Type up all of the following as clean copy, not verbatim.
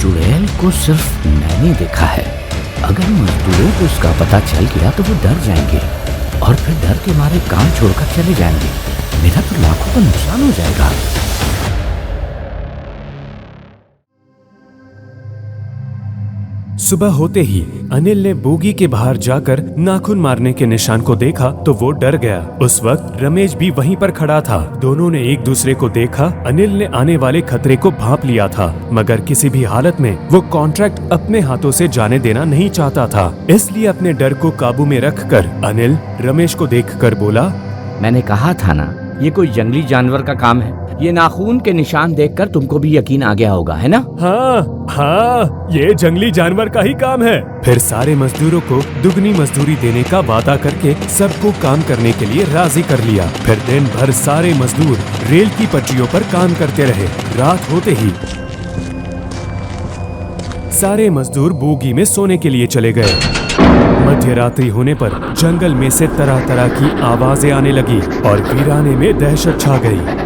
चुड़ैल को सिर्फ मैंने देखा है। अगर मजदूरों को इसका पता चल गया तो वो डर जाएंगे और फिर डर के मारे काम छोड़कर चले जाएंगे। मेरा तो लाखों का नुकसान हो जाएगा। सुबह होते ही अनिल ने बोगी के बाहर जाकर नाखून मारने के निशान को देखा तो वो डर गया। उस वक्त रमेश भी वहीं पर खड़ा था। दोनों ने एक दूसरे को देखा। अनिल ने आने वाले खतरे को भांप लिया था, मगर किसी भी हालत में वो कॉन्ट्रैक्ट अपने हाथों से जाने देना नहीं चाहता था। इसलिए अपने डर को काबू में रखकर अनिल रमेश को देखकर बोला, मैंने कहा था ना, ये कोई जंगली जानवर का काम है। ये नाखून के निशान देखकर तुमको भी यकीन आ गया होगा, है ना? हाँ, ये जंगली जानवर का ही काम है। फिर सारे मजदूरों को दुगनी मजदूरी देने का वादा करके सबको काम करने के लिए राजी कर लिया। फिर दिन भर सारे मजदूर रेल की पटरियों पर काम करते रहे। रात होते ही सारे मजदूर बोगी में सोने के लिए चले गए। मध्य रात्रि होने पर जंगल में से तरह तरह की आवाजें आने लगी और वीराने में दहशत छा गई।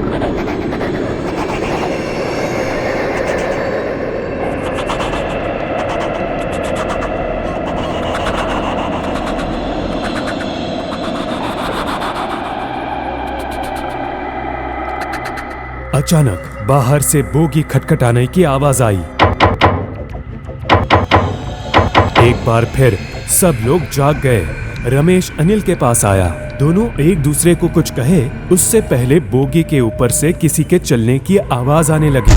अचानक बाहर से बोगी खटखटाने की आवाज आई। एक बार फिर सब लोग जाग गए। रमेश अनिल के पास आया। दोनों एक दूसरे को कुछ कहे उससे पहले बोगी के ऊपर से किसी के चलने की आवाज आने लगी।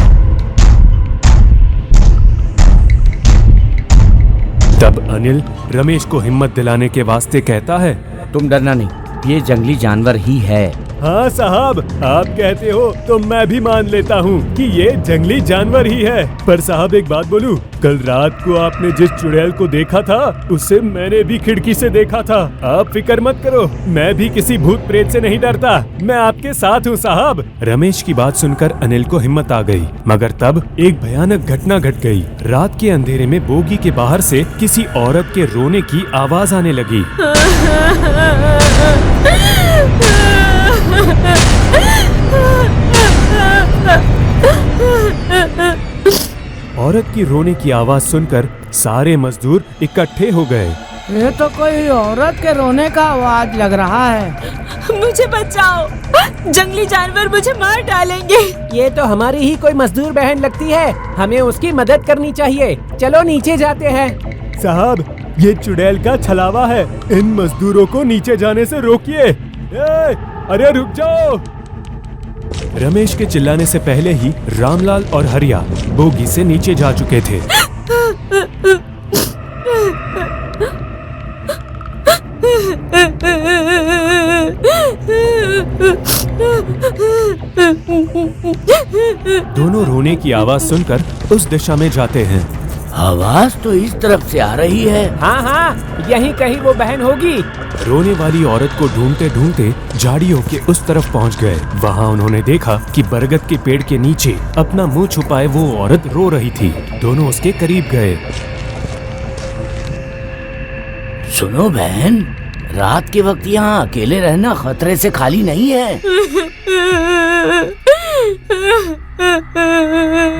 तब अनिल रमेश को हिम्मत दिलाने के वास्ते कहता है, तुम डरना नहीं, ये जंगली जानवर ही है। हाँ साहब, आप कहते हो तो मैं भी मान लेता हूँ कि ये जंगली जानवर ही है। पर साहब एक बात बोलूं, कल रात को आपने जिस चुड़ैल को देखा था उसे मैंने भी खिड़की से देखा था। आप फिक्र मत करो, मैं भी किसी भूत प्रेत से नहीं डरता। मैं आपके साथ हूँ साहब। रमेश की बात सुनकर अनिल को हिम्मत आ गई, मगर तब एक भयानक घटना घट गई। रात के अंधेरे में बोगी के बाहर से किसी औरत के रोने की आवाज आने लगी। औरत की रोने की आवाज सुनकर सारे मजदूर इकट्ठे हो गए। ये तो कोई औरत के रोने का आवाज लग रहा है। मुझे बचाओ, जंगली जानवर मुझे मार डालेंगे। ये तो हमारी ही कोई मजदूर बहन लगती है, हमें उसकी मदद करनी चाहिए। चलो नीचे जाते हैं। साहब, ये चुड़ैल का छलावा है, इन मजदूरों को नीचे जाने से रोकिए। अरे रुक जाओ। रमेश के चिल्लाने से पहले ही रामलाल और हरिया बोगी से नीचे जा चुके थे। दोनों रोने की आवाज सुनकर उस दिशा में जाते हैं। आवाज तो इस तरफ से आ रही है। हाँ हाँ, यहीं कहीं वो बहन होगी। रोने वाली औरत को ढूंढते ढूंढते झाड़ियों के उस तरफ पहुंच गए। वहां उन्होंने देखा कि बरगद के पेड़ के नीचे अपना मुंह छुपाए वो औरत रो रही थी। दोनों उसके करीब गए। सुनो बहन, रात के वक्त यहाँ अकेले रहना खतरे से खाली नहीं है।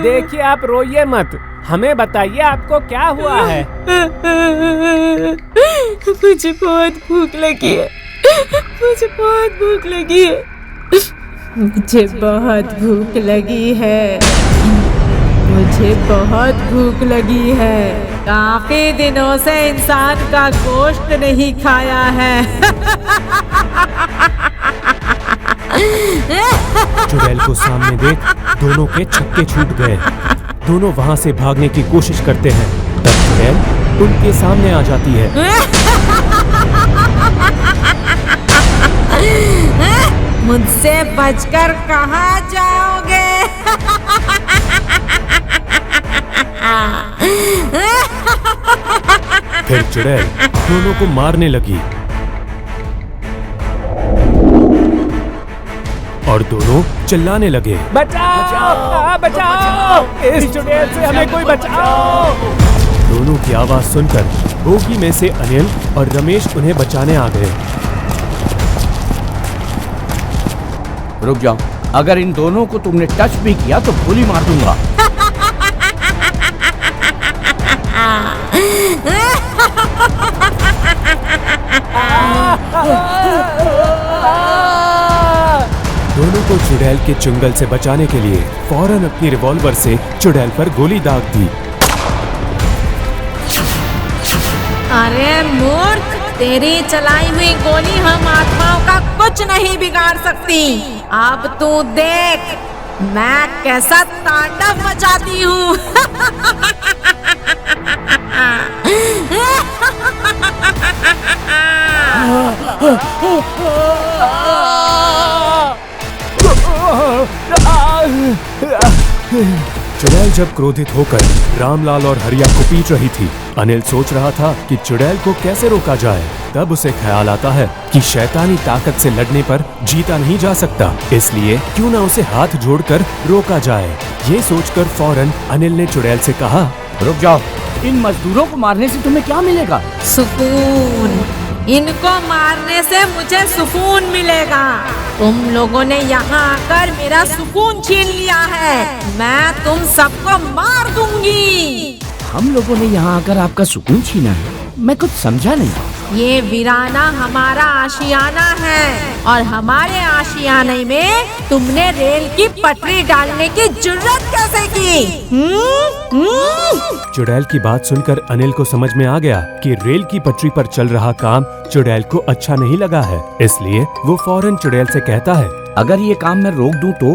देखिए, आप रोइए मत, हमें बताइए आपको क्या हुआ है। मुझे बहुत भूख लगी है, मुझे बहुत भूख लगी है, मुझे बहुत भूख लगी है, मुझे बहुत भूख लगी है। काफी दिनों से इंसान का गोश्त नहीं खाया है। चुड़ैल को सामने देख दोनों के छक्के छूट गए। दोनों वहां से भागने की कोशिश करते हैं, तब चुड़ैल उनके सामने आ जाती है। मुझसे बचकर कहाँ जाओगे? फिर चुड़ैल दोनों को मारने लगी और दोनों चिल्लाने लगे, बचाओ, बचाओ, इस चुड़ैल से हमें कोई बचाओ। दोनों की आवाज सुनकर बोगी में से अनिल और रमेश उन्हें बचाने आ गए। रुक जाओ, अगर इन दोनों को तुमने टच भी किया तो गोली मार दूंगा। दोनों को चुड़ैल के चुंगल से बचाने के लिए फौरन अपनी रिवॉल्वर से चुड़ैल पर गोली दाग दी। अरे मूर्ख, तेरी चलाई हुई गोली हम आत्माओं का कुछ नहीं बिगाड़ सकती। अब तू देख मैं कैसा तांडव मचाती हूँ। चुड़ैल जब क्रोधित होकर रामलाल और हरिया को पीट रही थी, अनिल सोच रहा था कि चुड़ैल को कैसे रोका जाए। तब उसे ख्याल आता है कि शैतानी ताकत से लड़ने पर जीता नहीं जा सकता, इसलिए क्यों ना उसे हाथ जोड़कर रोका जाए। ये सोचकर फौरन अनिल ने चुड़ैल से कहा, रुक जाओ, इन मजदूरों को मारने से तुम्हें क्या मिलेगा? सुकून। इनको मारने से मुझे सुकून मिलेगा। तुम लोगों ने यहाँ आकर मेरा सुकून छीन लिया है। मैं तुम सबको मार दूंगी। हम लोगों ने यहाँ आकर आपका सुकून छीना है? मैं कुछ समझा नहीं। ये वीराना हमारा आशियाना है और हमारे आशियाने में तुमने रेल की पटरी डालने की जुर्रत कैसे की? चुड़ैल की बात सुनकर अनिल को समझ में आ गया कि रेल की पटरी पर चल रहा काम चुड़ैल को अच्छा नहीं लगा है, इसलिए वो फौरन चुड़ैल से कहता है, अगर ये काम मैं रोक दूं तो?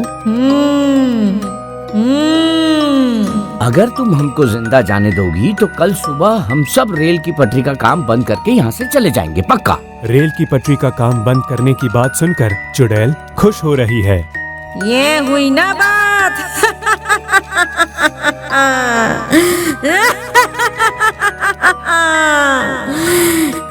अगर तुम हमको जिंदा जाने दोगी तो कल सुबह हम सब रेल की पटरी का काम बंद करके यहाँ से चले जाएंगे, पक्का? रेल की पटरी का काम बंद करने की बात सुनकर चुड़ैल खुश हो रही है। ये हुई ना बात।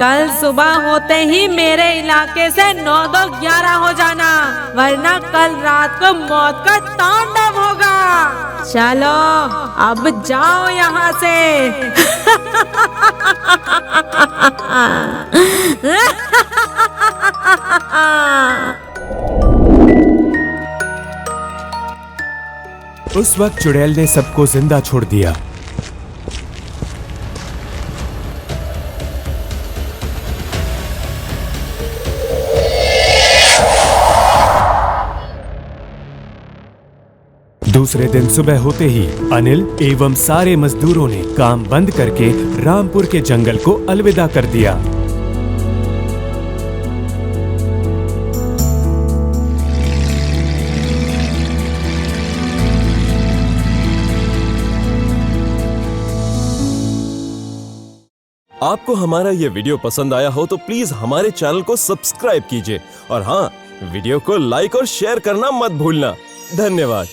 कल सुबह होते ही मेरे इलाके से 9-2-11 हो जाना, वरना कल रात को मौत का तांडव होगा। चलो अब जाओ यहाँ से। उस वक्त चुड़ैल ने सबको जिंदा छोड़ दिया। दूसरे दिन सुबह होते ही अनिल एवं सारे मजदूरों ने काम बंद करके रामपुर के जंगल को अलविदा कर दिया। आपको हमारा ये वीडियो पसंद आया हो तो प्लीज हमारे चैनल को सब्सक्राइब कीजिए और हाँ, वीडियो को लाइक और शेयर करना मत भूलना। धन्यवाद।